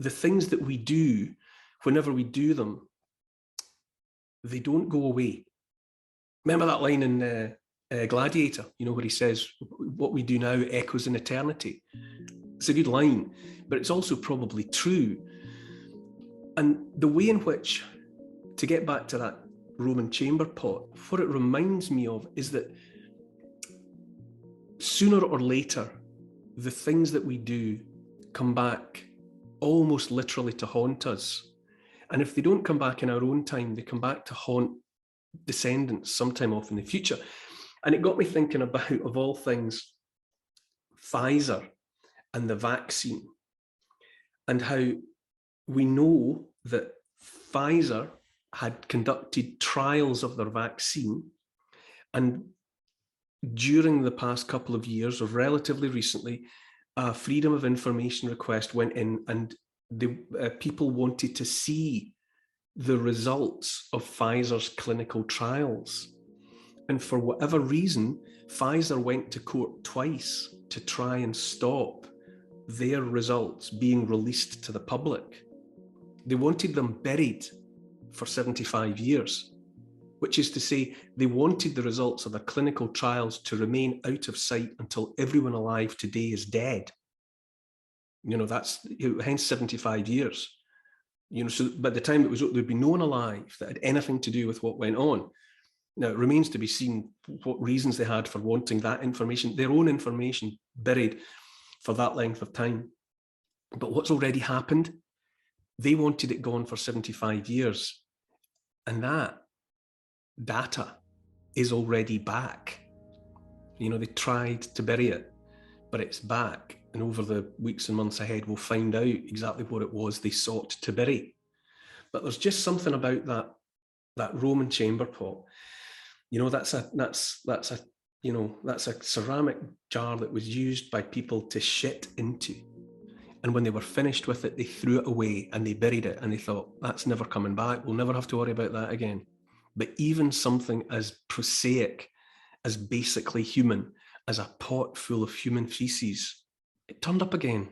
the things that we do, whenever we do them, they don't go away. Remember that line in Gladiator, you know, where he says, what we do now echoes in eternity. It's a good line, but it's also probably true. And the way in which, to get back to that Roman chamber pot, what it reminds me of is that sooner or later, the things that we do come back almost literally to haunt us. And if they don't come back in our own time, they come back to haunt descendants sometime off in the future. And it got me thinking about, of all things, Pfizer and the vaccine, and how we know that Pfizer had conducted trials of their vaccine, and during the past couple of years, or relatively recently, a Freedom of Information request went in, and the people wanted to see the results of Pfizer's clinical trials. And for whatever reason, Pfizer went to court twice to try and stop their results being released to the public. They wanted them buried for 75 years, which is to say they wanted the results of the clinical trials to remain out of sight until everyone alive today is dead. You know, that's hence 75 years. You know, so by the time it was, there'd be no one alive that had anything to do with what went on. Now, it remains to be seen what reasons they had for wanting that information, their own information, buried for that length of time. But what's already happened, they wanted it gone for 75 years. And that data is already back. You know, they tried to bury it, but it's back. And over the weeks and months ahead, we'll find out exactly what it was they sought to bury. But there's just something about that Roman chamber pot. You know, that's a ceramic jar that was used by people to shit into. And when they were finished with it, they threw it away and they buried it, and they thought, that's never coming back. We'll never have to worry about that again. But even something as prosaic, as basically human, as a pot full of human feces, it turned up again,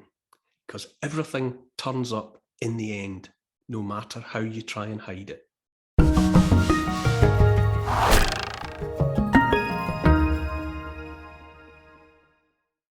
because everything turns up in the end, no matter how you try and hide it.